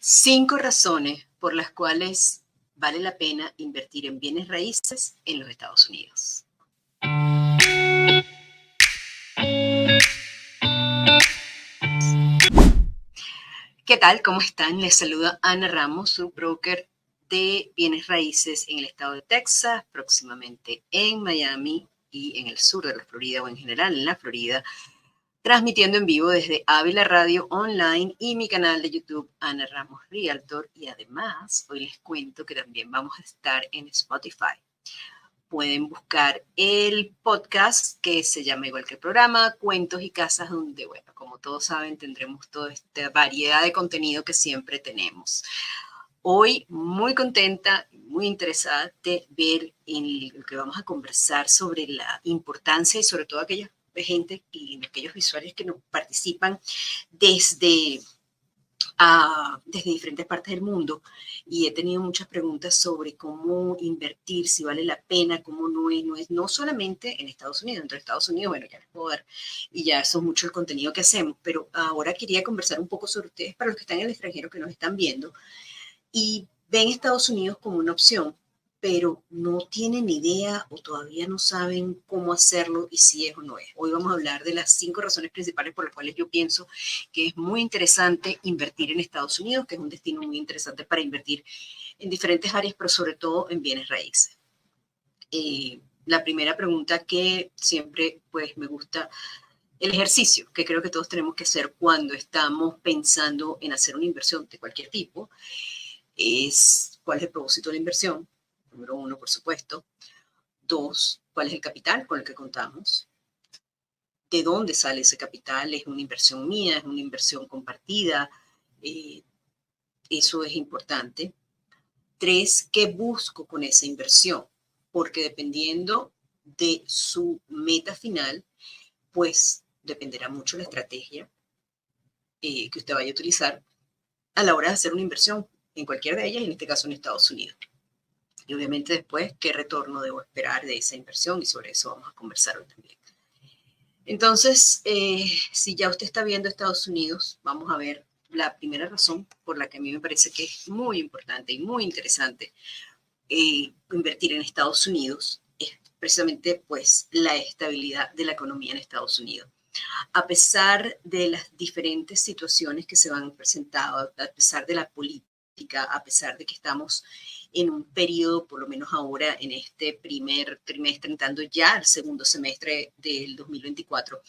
5 razones por las cuales vale la pena invertir en bienes raíces en los Estados Unidos. ¿Qué tal? ¿Cómo están? Les saluda Ana Ramos, su broker de bienes raíces en el estado de Texas, próximamente en Miami y en el sur de la Florida o en general en la Florida, transmitiendo en vivo desde Ávila Radio Online y mi canal de YouTube Ana Ramos Realtor. Y además, hoy les cuento que también vamos a estar en Spotify. Pueden buscar el podcast que se llama igual que el programa, Cuentos y Casas, donde, bueno, como todos saben, tendremos toda esta variedad de contenido que siempre tenemos. Hoy muy contenta, muy interesada de ver en lo que vamos a conversar sobre la importancia y sobre todo aquella gente y aquellos visuales que nos participan desde diferentes partes del mundo, y he tenido muchas preguntas sobre cómo invertir, si vale la pena, cómo no solamente en Estados Unidos, dentro de Estados Unidos, bueno, ya les puedo dar, y ya eso es mucho el contenido que hacemos, pero ahora quería conversar un poco sobre ustedes, para los que están en el extranjero, que nos están viendo, y ven Estados Unidos como una opción, pero no tienen idea o todavía no saben cómo hacerlo y si es o no es. Hoy vamos a hablar de las 5 razones principales por las cuales yo pienso que es muy interesante invertir en Estados Unidos, que es un destino muy interesante para invertir en diferentes áreas, pero sobre todo en bienes raíces. La primera pregunta que siempre pues me gusta, el ejercicio que creo que todos tenemos que hacer cuando estamos pensando en hacer una inversión de cualquier tipo, es cuál es el propósito de la inversión. Número 1, por supuesto. 2, cuál es el capital con el que contamos. ¿De dónde sale ese capital? ¿Es una inversión mía? ¿Es una inversión compartida? Eso es importante. 3, ¿qué busco con esa inversión? Porque dependiendo de su meta final, pues dependerá mucho la estrategia que usted vaya a utilizar a la hora de hacer una inversión en cualquiera de ellas, en este caso en Estados Unidos. Y obviamente después, ¿qué retorno debo esperar de esa inversión? Y sobre eso vamos a conversar hoy también. Entonces, si ya usted está viendo Estados Unidos, vamos a ver la primera razón por la que a mí me parece que es muy importante y muy interesante invertir en Estados Unidos, es precisamente pues la estabilidad de la economía en Estados Unidos. A pesar de las diferentes situaciones que se van presentando, a pesar de la política, a pesar de que estamos en un periodo, por lo menos ahora en este primer trimestre, entrando ya al segundo semestre del 2024,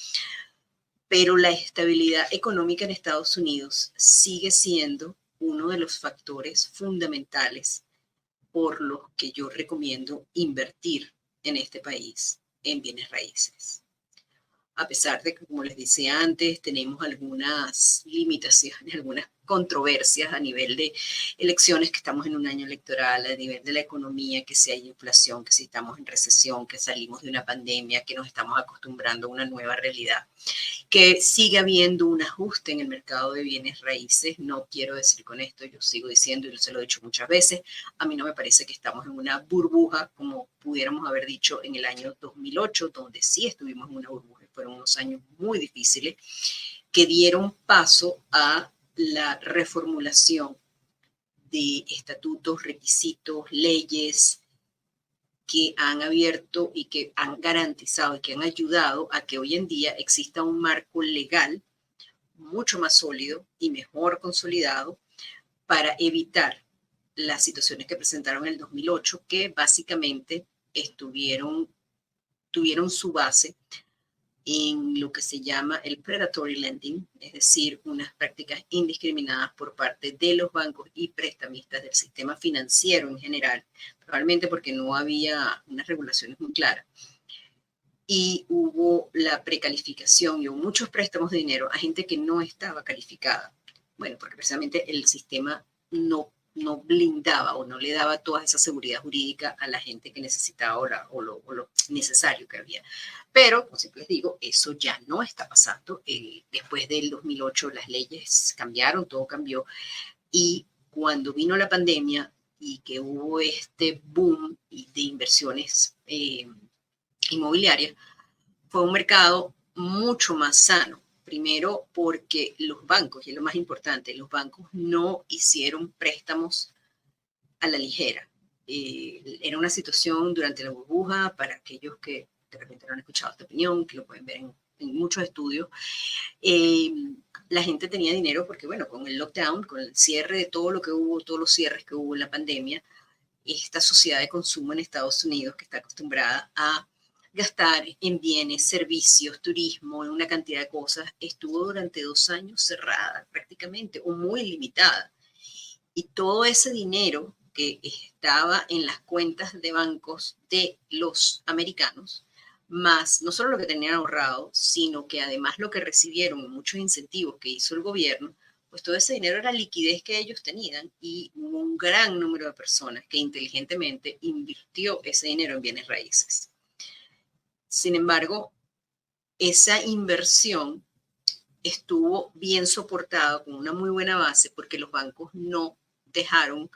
pero la estabilidad económica en Estados Unidos sigue siendo uno de los factores fundamentales por los que yo recomiendo invertir en este país en bienes raíces. A pesar de que, como les decía antes, tenemos algunas limitaciones, algunas controversias a nivel de elecciones, que estamos en un año electoral, a nivel de la economía, que si hay inflación, que si estamos en recesión, que salimos de una pandemia, que nos estamos acostumbrando a una nueva realidad, que sigue habiendo un ajuste en el mercado de bienes raíces. No quiero decir con esto, yo sigo diciendo y se lo he dicho muchas veces, a mí no me parece que estamos en una burbuja como pudiéramos haber dicho en el año 2008, donde sí estuvimos en una burbuja. Fueron unos años muy difíciles que dieron paso a la reformulación de estatutos, requisitos, leyes que han abierto y que han garantizado y que han ayudado a que hoy en día exista un marco legal mucho más sólido y mejor consolidado para evitar las situaciones que presentaron en el 2008, que básicamente tuvieron su base en lo que se llama el predatory lending, es decir, unas prácticas indiscriminadas por parte de los bancos y prestamistas del sistema financiero en general, probablemente porque no había unas regulaciones muy claras. Y hubo la precalificación y hubo muchos préstamos de dinero a gente que no estaba calificada. Bueno, porque precisamente el sistema no blindaba o no le daba toda esa seguridad jurídica a la gente que necesitaba o lo necesario que había. Pero, como siempre les digo, eso ya no está pasando. Después del 2008 las leyes cambiaron, todo cambió. Y cuando vino la pandemia y que hubo este boom de inversiones inmobiliarias, fue un mercado mucho más sano Primero, porque los bancos, y es lo más importante, los bancos no hicieron préstamos a la ligera. Era una situación durante la burbuja, para aquellos que de repente no han escuchado esta opinión, que lo pueden ver en muchos estudios. La gente tenía dinero porque, bueno, con el lockdown, con el cierre de todo lo que hubo, todos los cierres que hubo en la pandemia, esta sociedad de consumo en Estados Unidos, que está acostumbrada a gastar en bienes, servicios, turismo, en una cantidad de cosas, estuvo durante 2 años cerrada prácticamente o muy limitada. Y todo ese dinero que estaba en las cuentas de bancos de los americanos, más no solo lo que tenían ahorrado, sino que además lo que recibieron, muchos incentivos que hizo el gobierno, pues todo ese dinero era liquidez que ellos tenían y hubo un gran número de personas que inteligentemente invirtió ese dinero en bienes raíces. Sin embargo, esa inversión estuvo bien soportada con una muy buena base porque los bancos no dejaron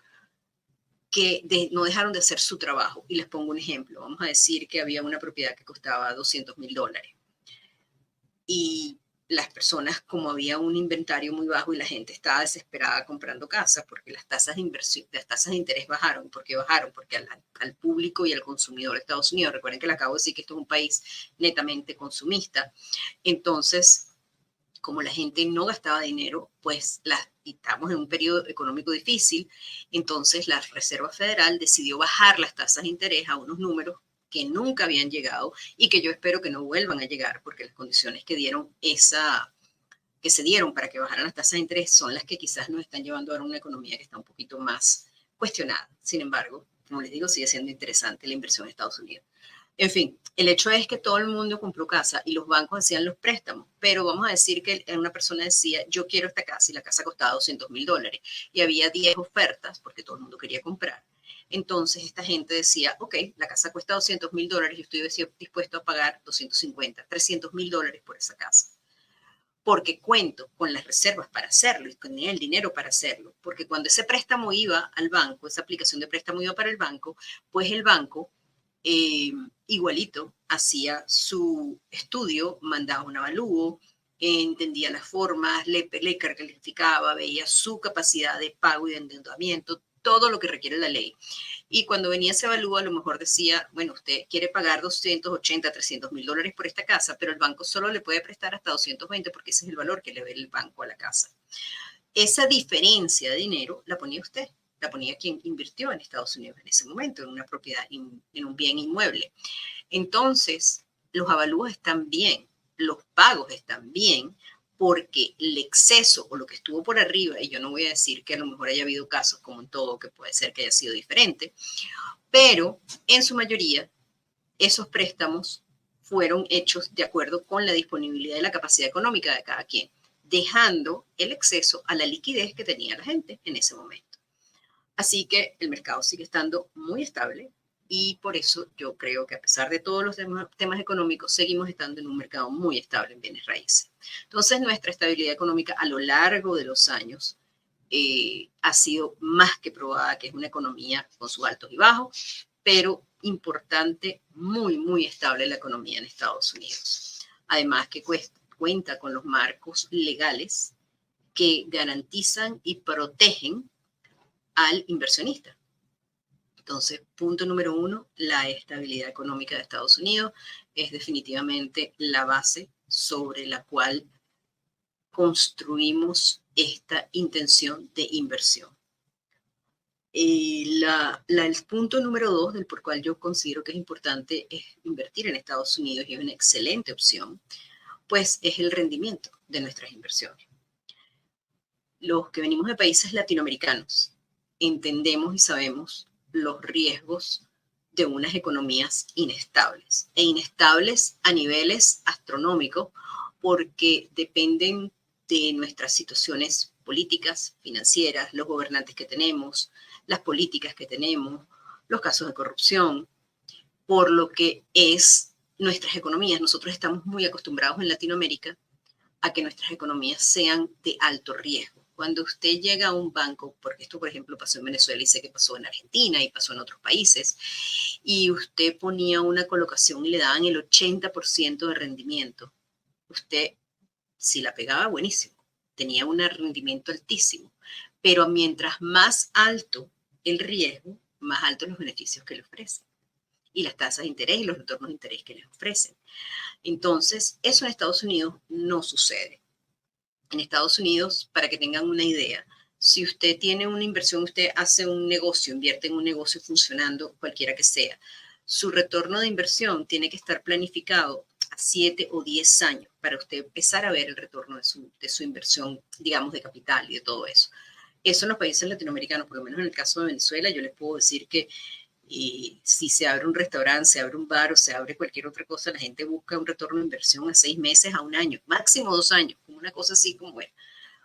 no dejaron de hacer su trabajo. Y les pongo un ejemplo. Vamos a decir que había una propiedad que costaba $200,000 y las personas, como había un inventario muy bajo y la gente estaba desesperada comprando casas porque las tasas de inversión, las tasas de interés bajaron. ¿Por qué bajaron? Porque al público y al consumidor de Estados Unidos, recuerden que le acabo de decir que esto es un país netamente consumista, entonces como la gente no gastaba dinero, pues estamos en un periodo económico difícil, entonces la Reserva Federal decidió bajar las tasas de interés a unos números que nunca habían llegado y que yo espero que no vuelvan a llegar, porque las condiciones que se dieron para que bajaran las tasas de interés son las que quizás nos están llevando a una economía que está un poquito más cuestionada. Sin embargo, como les digo, sigue siendo interesante la inversión en Estados Unidos. En fin, el hecho es que todo el mundo compró casa y los bancos hacían los préstamos, pero vamos a decir que una persona decía, yo quiero esta casa y la casa costaba $200,000 y había 10 ofertas porque todo el mundo quería comprar. Entonces esta gente decía, ok, la casa cuesta $200,000, yo estoy dispuesto a pagar 250, $300,000 por esa casa. Porque cuento con las reservas para hacerlo y con el dinero para hacerlo. Porque cuando ese préstamo iba al banco, esa aplicación de préstamo iba para el banco, pues el banco igualito hacía su estudio, mandaba un avalúo, entendía las formas, le calificaba, veía su capacidad de pago y de endeudamiento, todo lo que requiere la ley. Y cuando venía ese avalúo, a lo mejor decía, bueno, usted quiere pagar 280, $300,000 por esta casa, pero el banco solo le puede prestar hasta 220 porque ese es el valor que le ve el banco a la casa. Esa diferencia de dinero la ponía usted, la ponía quien invirtió en Estados Unidos en ese momento, en una propiedad, en un bien inmueble. Entonces, los avalúos están bien, los pagos están bien, porque el exceso o lo que estuvo por arriba, y yo no voy a decir que a lo mejor haya habido casos como en todo, que puede ser que haya sido diferente, pero en su mayoría esos préstamos fueron hechos de acuerdo con la disponibilidad y la capacidad económica de cada quien, dejando el exceso a la liquidez que tenía la gente en ese momento. Así que el mercado sigue estando muy estable y por eso yo creo que a pesar de todos los temas económicos, seguimos estando en un mercado muy estable en bienes raíces. Entonces, nuestra estabilidad económica a lo largo de los años ha sido más que probada que es una economía con sus altos y bajos, pero importante, muy, muy estable la economía en Estados Unidos. Además que cuenta con los marcos legales que garantizan y protegen al inversionista. Entonces, punto número 1, la estabilidad económica de Estados Unidos es definitivamente la base sobre la cual construimos esta intención de inversión. El punto número 2, del por cual yo considero que es importante es invertir en Estados Unidos y es una excelente opción, pues es el rendimiento de nuestras inversiones. Los que venimos de países latinoamericanos entendemos y sabemos los riesgos de unas economías inestables e inestables a niveles astronómicos porque dependen de nuestras situaciones políticas, financieras, los gobernantes que tenemos, las políticas que tenemos, los casos de corrupción, por lo que es nuestras economías. Nosotros estamos muy acostumbrados en Latinoamérica a que nuestras economías sean de alto riesgo. Cuando usted llega a un banco, porque esto, por ejemplo, pasó en Venezuela y sé que pasó en Argentina y pasó en otros países, y usted ponía una colocación y le daban el 80% de rendimiento, usted Si la pegaba, buenísimo. Tenía un rendimiento altísimo. Pero mientras más alto el riesgo, más altos los beneficios que le ofrecen. Y las tasas de interés y los retornos de interés que les ofrecen. Entonces, eso en Estados Unidos no sucede. En Estados Unidos, para que tengan una idea, si usted tiene una inversión, usted hace un negocio, invierte en un negocio funcionando, cualquiera que sea, su retorno de inversión tiene que estar planificado a 7 o 10 años para usted empezar a ver el retorno de su inversión, digamos, de capital y de todo eso. Eso en los países latinoamericanos, por lo menos en el caso de Venezuela, yo les puedo decir que si se abre un restaurante, se abre un bar o se abre cualquier otra cosa, la gente busca un retorno de inversión a 6 meses, a un año, máximo 2 años, como una cosa así como, bueno,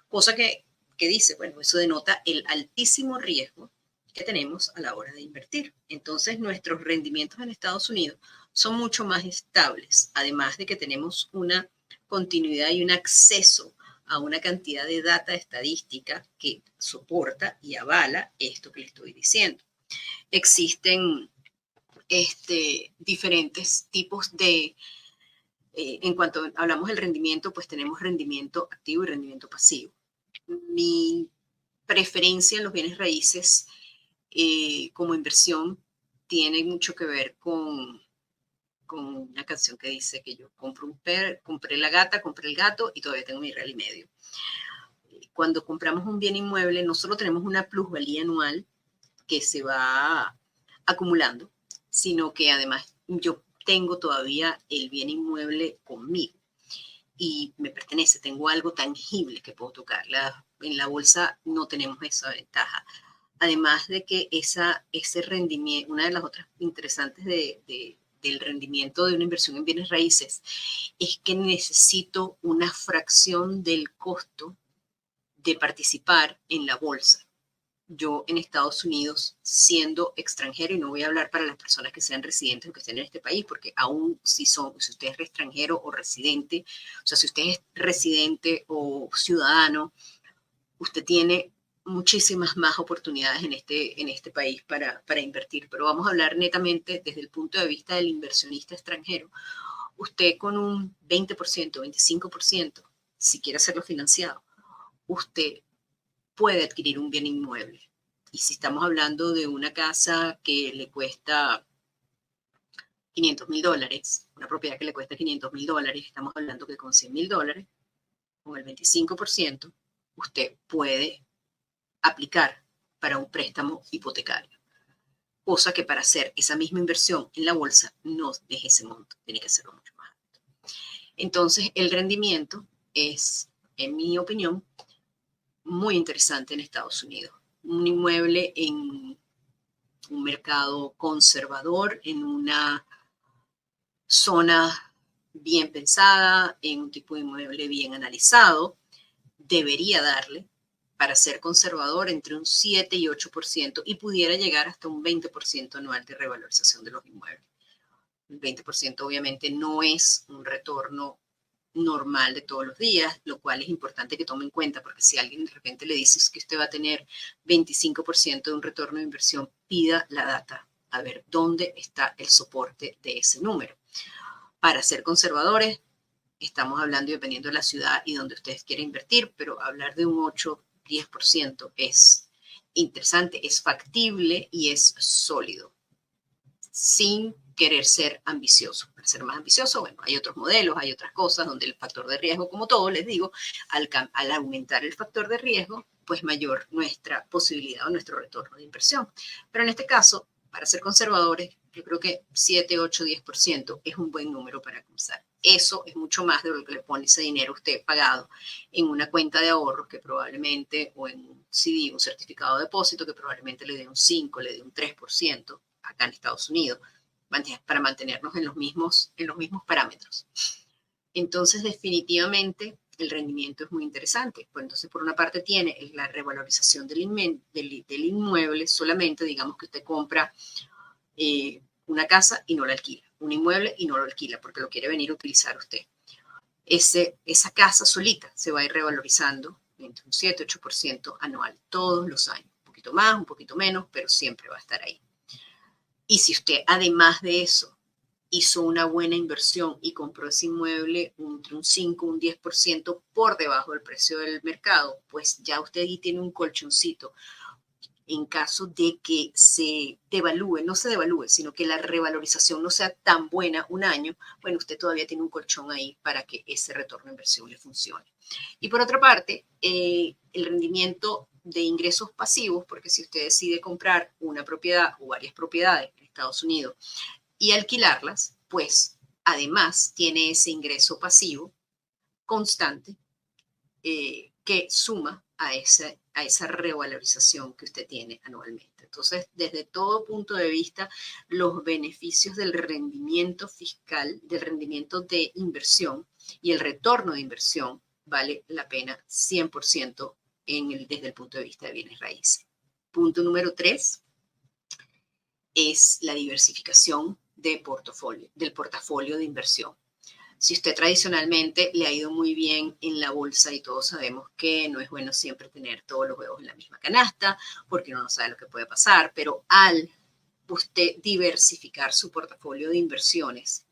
cosa que dice, bueno, eso denota el altísimo riesgo que tenemos a la hora de invertir. Entonces, nuestros rendimientos en Estados Unidos son mucho más estables, además de que tenemos una continuidad y un acceso a una cantidad de data estadística que soporta y avala esto que le estoy diciendo. Existen diferentes tipos de, en cuanto hablamos del rendimiento, pues tenemos rendimiento activo y rendimiento pasivo. Mi preferencia en los bienes raíces como inversión tiene mucho que ver con una canción que dice que yo compré la gata, compré el gato y todavía tengo mi real y medio. Cuando compramos un bien inmueble, no solo tenemos una plusvalía anual que se va acumulando, sino que además yo tengo todavía el bien inmueble conmigo y me pertenece, tengo algo tangible que puedo tocar. En la bolsa no tenemos esa ventaja. Además de que ese rendimiento, una de las otras interesantes del rendimiento de una inversión en bienes raíces es que necesito una fracción del costo de participar en la bolsa. Yo en Estados Unidos, siendo extranjero, y no voy a hablar para las personas que sean residentes o que estén en este país, porque aún si usted es extranjero o residente, o sea, si usted es residente o ciudadano, usted tiene muchísimas más oportunidades en este país para invertir, pero vamos a hablar netamente desde el punto de vista del inversionista extranjero. Usted con un 20%, 25%, si quiere hacerlo financiado, usted puede adquirir un bien inmueble. Y si estamos hablando de una casa que le cuesta $500,000, una propiedad que le cuesta $500,000, estamos hablando que con $100,000, con el 25%, usted puede aplicar para un préstamo hipotecario. Cosa que para hacer esa misma inversión en la bolsa no es ese monto, tiene que hacerlo mucho más alto. Entonces, el rendimiento es, en mi opinión, muy interesante en Estados Unidos. Un inmueble en un mercado conservador, en una zona bien pensada, en un tipo de inmueble bien analizado, debería darle, para ser conservador, entre un 7 y 8% y pudiera llegar hasta un 20% anual de revalorización de los inmuebles. El 20% obviamente no es un retorno normal de todos los días, lo cual es importante que tome en cuenta, porque si alguien de repente le dice que usted va a tener 25% de un retorno de inversión, pida la data, a ver dónde está el soporte de ese número. Para ser conservadores, estamos hablando dependiendo de la ciudad y donde ustedes quieren invertir, pero hablar de un 8, 10% es interesante, es factible y es sólido, sin querer ser ambicioso. Para ser más ambicioso, bueno, hay otros modelos, hay otras cosas donde el factor de riesgo, como todo, les digo, al aumentar el factor de riesgo, pues mayor nuestra posibilidad o nuestro retorno de inversión. Pero en este caso, para ser conservadores, yo creo que 7, 8, 10% es un buen número para comenzar. Eso es mucho más de lo que le pone ese dinero usted pagado en una cuenta de ahorros que probablemente, o en un CD, un certificado de depósito que probablemente le dé un 5, le dé un 3% acá en Estados Unidos, para mantenernos en los mismos parámetros. Entonces, definitivamente, el rendimiento es muy interesante. Pues entonces, por una parte, tiene la revalorización del inmueble, solamente digamos que usted compra una casa y no la alquila, un inmueble y no lo alquila porque lo quiere venir a utilizar usted. Esa casa solita se va a ir revalorizando entre un 7, 8% anual todos los años. Un poquito más, un poquito menos, pero siempre va a estar ahí. Y si usted, además de eso, hizo una buena inversión y compró ese inmueble entre un 5, un 10% por debajo del precio del mercado, pues ya usted ahí tiene un colchoncito en caso de que se devalúe, no se devalúe, sino que la revalorización no sea tan buena un año, bueno, usted todavía tiene un colchón ahí para que ese retorno de inversión le funcione. Y por otra parte, el rendimiento de ingresos pasivos, porque si usted decide comprar una propiedad o varias propiedades en Estados Unidos y alquilarlas, pues además tiene ese ingreso pasivo constante que suma a esa revalorización que usted tiene anualmente. Entonces, desde todo punto de vista, los beneficios del rendimiento fiscal, del rendimiento de inversión y el retorno de inversión vale la pena 100% desde el punto de vista de bienes raíces. Punto número 3 es la diversificación del portafolio de inversión. Si usted tradicionalmente le ha ido muy bien en la bolsa y todos sabemos que no es bueno siempre tener todos los huevos en la misma canasta porque uno no sabe lo que puede pasar, pero al usted diversificar su portafolio de inversiones,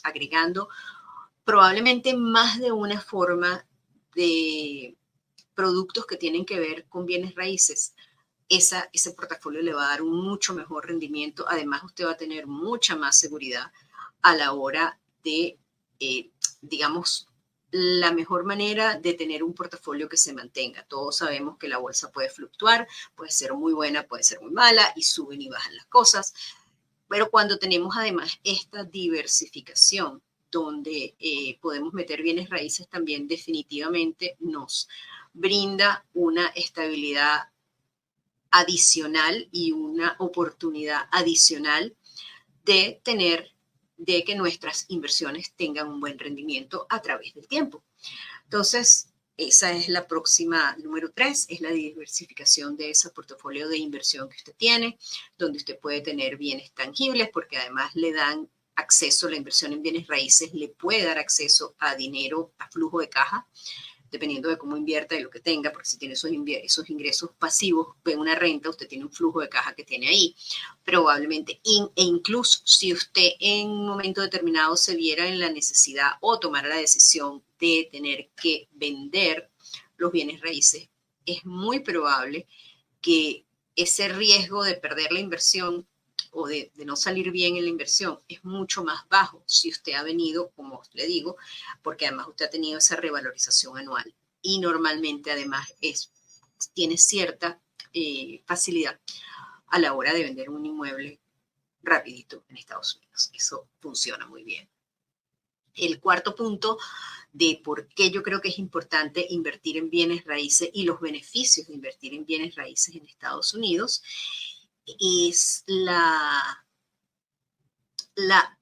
agregando probablemente más de una forma de productos que tienen que ver con bienes raíces, ese portafolio le va a dar un mucho mejor rendimiento. Además, usted va a tener mucha más seguridad a la hora de, digamos, la mejor manera de tener un portafolio que se mantenga. Todos sabemos que la bolsa puede fluctuar, puede ser muy buena, puede ser muy mala y suben y bajan las cosas. Pero cuando tenemos además esta diversificación, donde podemos meter bienes raíces también definitivamente nos brinda una estabilidad adicional y una oportunidad adicional de de que nuestras inversiones tengan un buen rendimiento a través del tiempo. Entonces, esa es la próxima, número 3, es la diversificación de ese portafolio de inversión que usted tiene, donde usted puede tener bienes tangibles, porque además le dan acceso, la inversión en bienes raíces le puede dar acceso a dinero, a flujo de caja, dependiendo de cómo invierta y lo que tenga, porque si tiene esos ingresos pasivos, ve una renta, usted tiene un flujo de caja que tiene ahí, probablemente, e incluso si usted en un momento determinado se viera en la necesidad o tomara la decisión de tener que vender los bienes raíces, es muy probable que ese riesgo de perder la inversión o de no salir bien en la inversión es mucho más bajo si usted ha venido, como le digo, porque además usted ha tenido esa revalorización anual y normalmente además tiene cierta facilidad a la hora de vender un inmueble rapidito en Estados Unidos. Eso funciona muy bien. El cuarto punto de por qué yo creo que es importante invertir en bienes raíces y los beneficios de invertir en bienes raíces en Estados Unidos es la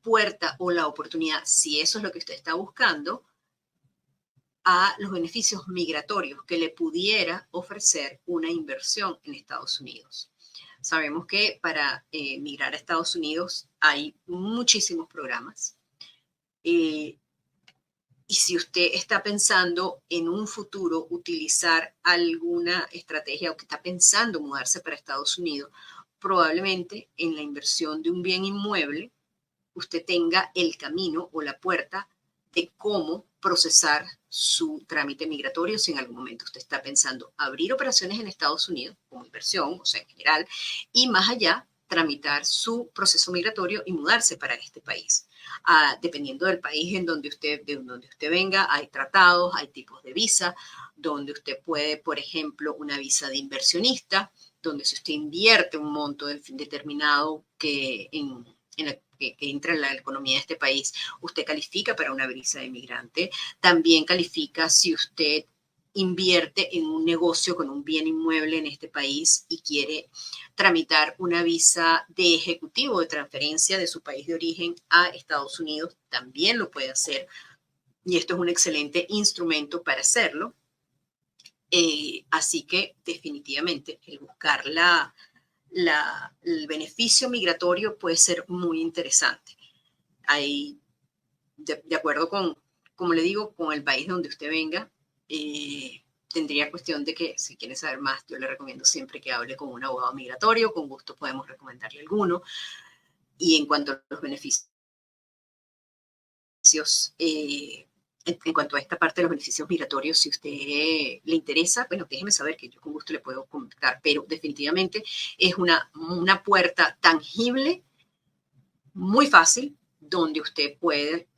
puerta o la oportunidad, si eso es lo que usted está buscando, a los beneficios migratorios que le pudiera ofrecer una inversión en Estados Unidos. Sabemos que para migrar a Estados Unidos hay muchísimos programas. Y si usted está pensando en un futuro utilizar alguna estrategia o que está pensando mudarse para Estados Unidos, probablemente en la inversión de un bien inmueble usted tenga el camino o la puerta de cómo procesar su trámite migratorio si en algún momento usted está pensando abrir operaciones en Estados Unidos como inversión, o sea, en general, y más allá, tramitar su proceso migratorio y mudarse para este país. Dependiendo del país de donde usted venga, hay tratados, hay tipos de visa, donde usted puede, por ejemplo, una visa de inversionista, donde si usted invierte un monto determinado que entra en la economía de este país, usted califica para una visa de inmigrante. También califica si usted invierte en un negocio con un bien inmueble en este país y quiere tramitar una visa de ejecutivo de transferencia de su país de origen a Estados Unidos, también lo puede hacer. Y esto es un excelente instrumento para hacerlo. Así que definitivamente el buscar el beneficio migratorio puede ser muy interesante. Hay, de acuerdo con, como le digo, con el país donde usted venga, tendría cuestión de que si quiere saber más, yo le recomiendo siempre que hable con un abogado migratorio, con gusto podemos recomendarle alguno. Y en cuanto a los beneficios beneficios, en cuanto a esta parte de los beneficios migratorios, si a usted le interesa, bueno, déjeme saber que yo con gusto le puedo comentar, pero definitivamente es una puerta tangible, muy fácil, donde usted puede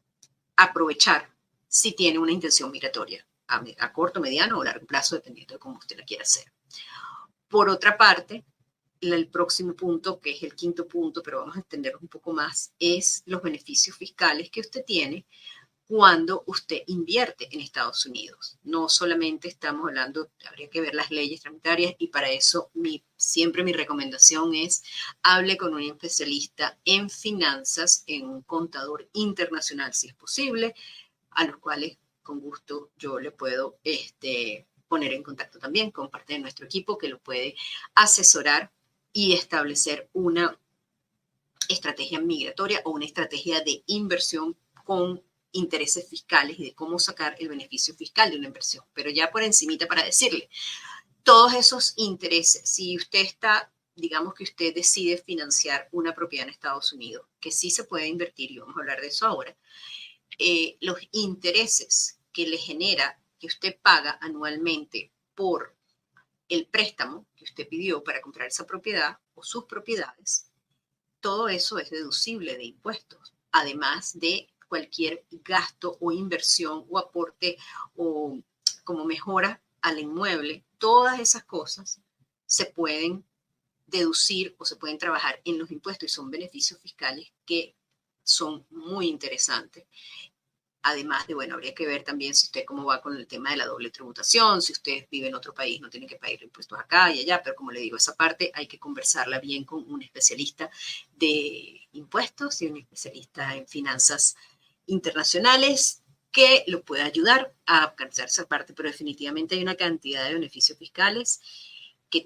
aprovechar si tiene una intención migratoria a corto, mediano o largo plazo, dependiendo de cómo usted la quiera hacer. Por otra parte, el próximo punto, que es el quinto punto, pero vamos a entenderlo un poco más, es los beneficios fiscales que usted tiene cuando usted invierte en Estados Unidos. No solamente estamos hablando, habría que ver las leyes tributarias y para eso siempre mi recomendación es hable con un especialista en finanzas, en un contador internacional si es posible, a los cuales con gusto yo le puedo poner en contacto también con parte de nuestro equipo que lo puede asesorar y establecer una estrategia migratoria o una estrategia de inversión con intereses fiscales y de cómo sacar el beneficio fiscal de una inversión. Pero ya por encimita para decirle, todos esos intereses, si usted está, digamos que usted decide financiar una propiedad en Estados Unidos, que sí se puede invertir, y vamos a hablar de eso ahora, los intereses que le genera, que usted paga anualmente por el préstamo que usted pidió para comprar esa propiedad o sus propiedades, todo eso es deducible de impuestos, además de cualquier gasto o inversión o aporte o como mejora al inmueble, todas esas cosas se pueden deducir o se pueden trabajar en los impuestos y son beneficios fiscales que son muy interesantes. Además de, bueno, habría que ver también si usted cómo va con el tema de la doble tributación, si usted vive en otro país no tiene que pagar impuestos acá y allá, pero como le digo, esa parte hay que conversarla bien con un especialista de impuestos y un especialista en finanzas internacionales que lo pueda ayudar a alcanzar esa parte, pero definitivamente hay una cantidad de beneficios fiscales que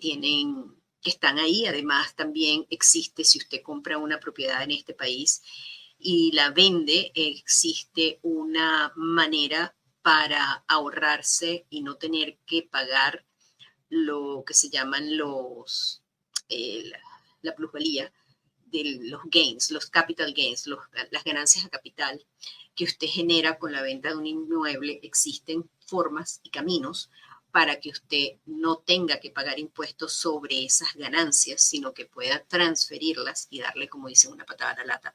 están ahí. Además, también existe, si usted compra una propiedad en este país, y la vende, existe una manera para ahorrarse y no tener que pagar lo que se llaman la plusvalía de los gains, los capital gains, las ganancias a capital que usted genera con la venta de un inmueble. Existen formas y caminos para que usted no tenga que pagar impuestos sobre esas ganancias, sino que pueda transferirlas y darle, como dicen, una patada a la lata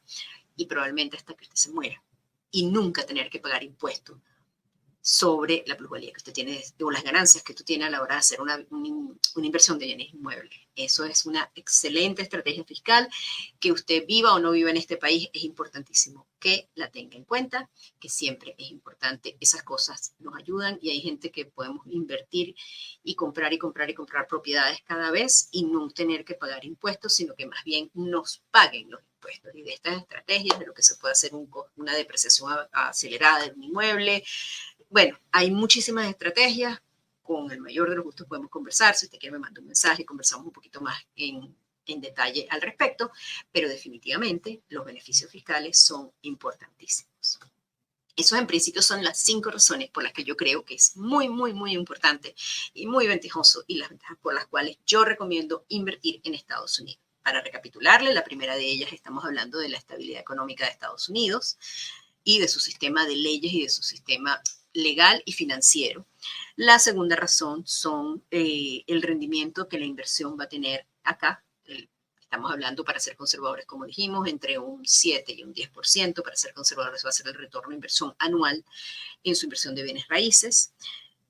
y probablemente hasta que usted se muera y nunca tener que pagar impuestos sobre la plusvalía que usted tiene o las ganancias que usted tiene a la hora de hacer una inversión de bienes inmuebles. Eso es una excelente estrategia fiscal. Que usted viva o no viva en este país, es importantísimo que la tenga en cuenta, que siempre es importante. Esas cosas nos ayudan y hay gente que podemos invertir y comprar y comprar y comprar propiedades cada vez y no tener que pagar impuestos, sino que más bien nos paguen los impuestos. Y de estas estrategias, de lo que se puede hacer una depreciación acelerada de un inmueble. Bueno, hay muchísimas estrategias. Con el mayor de los gustos podemos conversar. Si usted quiere, me manda un mensaje y conversamos un poquito más en detalle al respecto. Pero definitivamente los beneficios fiscales son importantísimos. Esos en principio son las 5 razones por las que yo creo que es muy, muy, muy importante y muy ventajoso y las ventajas por las cuales yo recomiendo invertir en Estados Unidos. Para recapitularle, la primera de ellas estamos hablando de la estabilidad económica de Estados Unidos y de su sistema de leyes y de su sistema legal y financiero. La segunda razón son el rendimiento que la inversión va a tener acá. Estamos hablando, para ser conservadores, como dijimos, entre un 7 y un 10%. Para ser conservadores va a ser el retorno de inversión anual en su inversión de bienes raíces.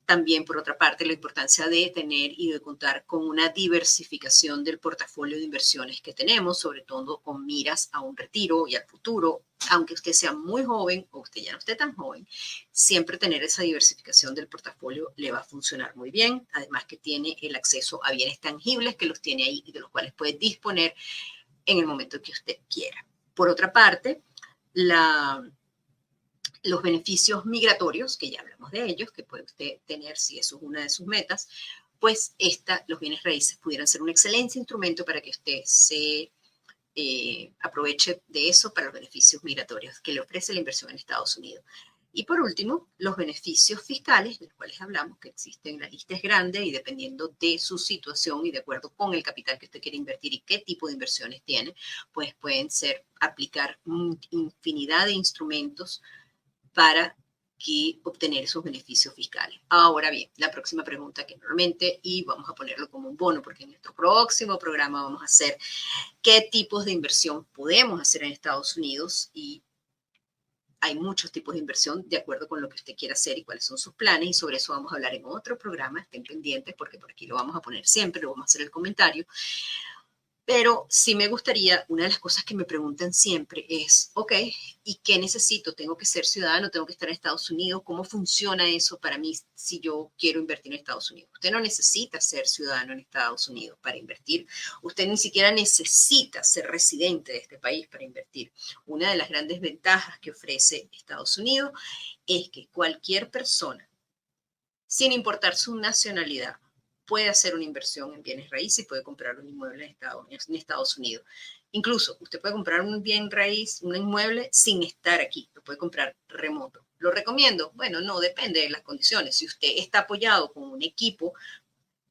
También, por otra parte, la importancia de tener y de contar con una diversificación del portafolio de inversiones que tenemos, sobre todo con miras a un retiro y al futuro. Aunque usted sea muy joven o usted ya no esté tan joven, siempre tener esa diversificación del portafolio le va a funcionar muy bien. Además que tiene el acceso a bienes tangibles que los tiene ahí y de los cuales puede disponer en el momento que usted quiera. Por otra parte, los beneficios migratorios, que ya hablamos de ellos, que puede usted tener si eso es una de sus metas, pues los bienes raíces pudieran ser un excelente instrumento para que usted se aproveche de eso para los beneficios migratorios que le ofrece la inversión en Estados Unidos. Y por último, los beneficios fiscales, de los cuales hablamos, que existen, la lista es grande y dependiendo de su situación y de acuerdo con el capital que usted quiere invertir y qué tipo de inversiones tiene, pues pueden ser aplicar infinidad de instrumentos para que obtener esos beneficios fiscales. Ahora bien, la próxima pregunta que normalmente, y vamos a ponerlo como un bono, porque en nuestro próximo programa vamos a hacer qué tipos de inversión podemos hacer en Estados Unidos, y hay muchos tipos de inversión de acuerdo con lo que usted quiera hacer y cuáles son sus planes, y sobre eso vamos a hablar en otro programa. Estén pendientes porque por aquí lo vamos a poner siempre, lo vamos a hacer el comentario. Pero sí me gustaría, una de las cosas que me preguntan siempre es, ok, ¿y qué necesito? ¿Tengo que ser ciudadano? ¿Tengo que estar en Estados Unidos? ¿Cómo funciona eso para mí si yo quiero invertir en Estados Unidos? Usted no necesita ser ciudadano en Estados Unidos para invertir. Usted ni siquiera necesita ser residente de este país para invertir. Una de las grandes ventajas que ofrece Estados Unidos es que cualquier persona, sin importar su nacionalidad, puede hacer una inversión en bienes raíces y puede comprar un inmueble en Estados Unidos. Incluso usted puede comprar un bien raíz, un inmueble sin estar aquí, lo puede comprar remoto. ¿Lo recomiendo? Bueno, no, depende de las condiciones. Si usted está apoyado con un equipo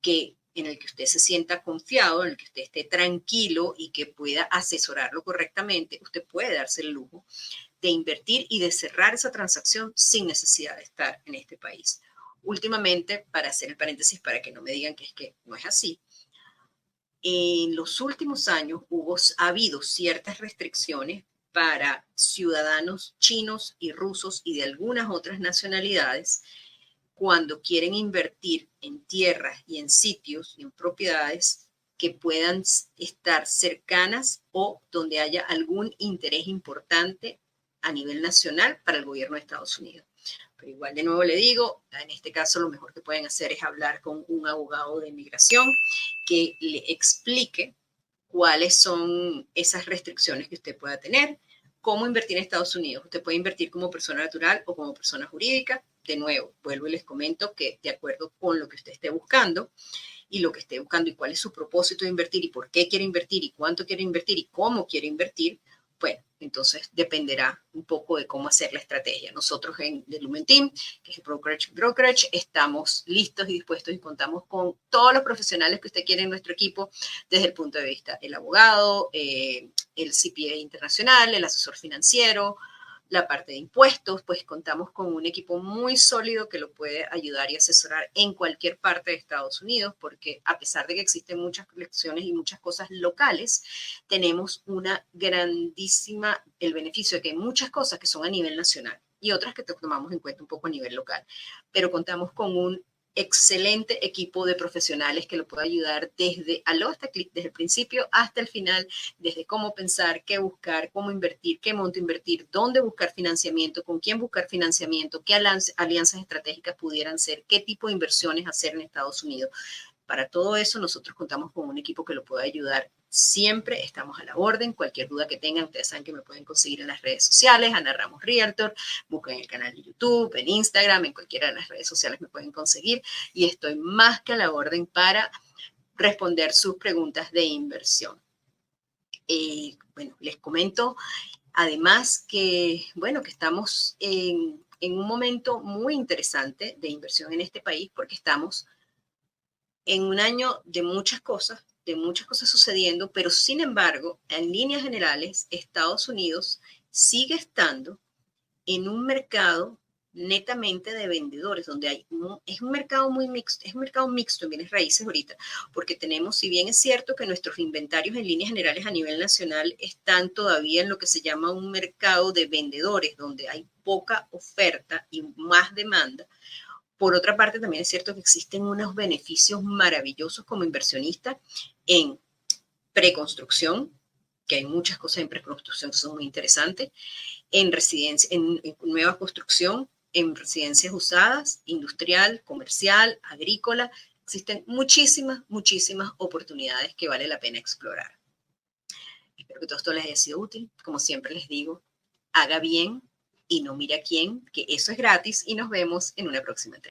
en el que usted se sienta confiado, en el que usted esté tranquilo y que pueda asesorarlo correctamente, usted puede darse el lujo de invertir y de cerrar esa transacción sin necesidad de estar en este país. Últimamente, para hacer el paréntesis, para que no me digan que es que no es así, en los últimos años ha habido ciertas restricciones para ciudadanos chinos y rusos y de algunas otras nacionalidades cuando quieren invertir en tierras y en sitios y en propiedades que puedan estar cercanas o donde haya algún interés importante a nivel nacional para el gobierno de Estados Unidos. Pero igual, de nuevo le digo, en este caso lo mejor que pueden hacer es hablar con un abogado de inmigración que le explique cuáles son esas restricciones que usted pueda tener, cómo invertir en Estados Unidos. Usted puede invertir como persona natural o como persona jurídica. De nuevo, vuelvo y les comento que de acuerdo con lo que usted esté buscando y lo que esté buscando y cuál es su propósito de invertir y por qué quiere invertir y cuánto quiere invertir y cómo quiere invertir, bueno, entonces dependerá un poco de cómo hacer la estrategia. Nosotros en The Lumen Team, que es el Brokerage, estamos listos y dispuestos y contamos con todos los profesionales que usted quiere en nuestro equipo, desde el punto de vista el abogado, el CPA internacional, el asesor financiero, la parte de impuestos, pues contamos con un equipo muy sólido que lo puede ayudar y asesorar en cualquier parte de Estados Unidos, porque a pesar de que existen muchas colecciones y muchas cosas locales, tenemos una grandísima, el beneficio de que hay muchas cosas que son a nivel nacional y otras que tomamos en cuenta un poco a nivel local, pero contamos con un excelente equipo de profesionales que lo puede ayudar desde desde el principio hasta el final, desde cómo pensar, qué buscar, cómo invertir, qué monto invertir, dónde buscar financiamiento, con quién buscar financiamiento, qué alianzas estratégicas pudieran ser, qué tipo de inversiones hacer en Estados Unidos. Para todo eso nosotros contamos con un equipo que lo puede ayudar. Siempre estamos a la orden. Cualquier duda que tengan, ustedes saben que me pueden conseguir en las redes sociales, Ana Ramos Realtor, busquen el canal de YouTube, en Instagram, en cualquiera de las redes sociales me pueden conseguir y estoy más que a la orden para responder sus preguntas de inversión. Bueno, les comento además que, bueno, que estamos en un momento muy interesante de inversión en este país porque estamos en un año de muchas cosas sucediendo, pero sin embargo, en líneas generales, Estados Unidos sigue estando en un mercado netamente de vendedores, donde es un mercado muy mixto, es un mercado mixto en bienes raíces ahorita, porque tenemos, si bien es cierto que nuestros inventarios en líneas generales a nivel nacional están todavía en lo que se llama un mercado de vendedores, donde hay poca oferta y más demanda. Por otra parte, también es cierto que existen unos beneficios maravillosos como inversionista en preconstrucción, que hay muchas cosas en preconstrucción que son muy interesantes, en residencia, en nueva construcción, en residencias usadas, industrial, comercial, agrícola. Existen muchísimas oportunidades que vale la pena explorar. Espero que todo esto les haya sido útil. Como siempre les digo, haga bien y no mire a quién, que eso es gratis y nos vemos en una próxima entrega.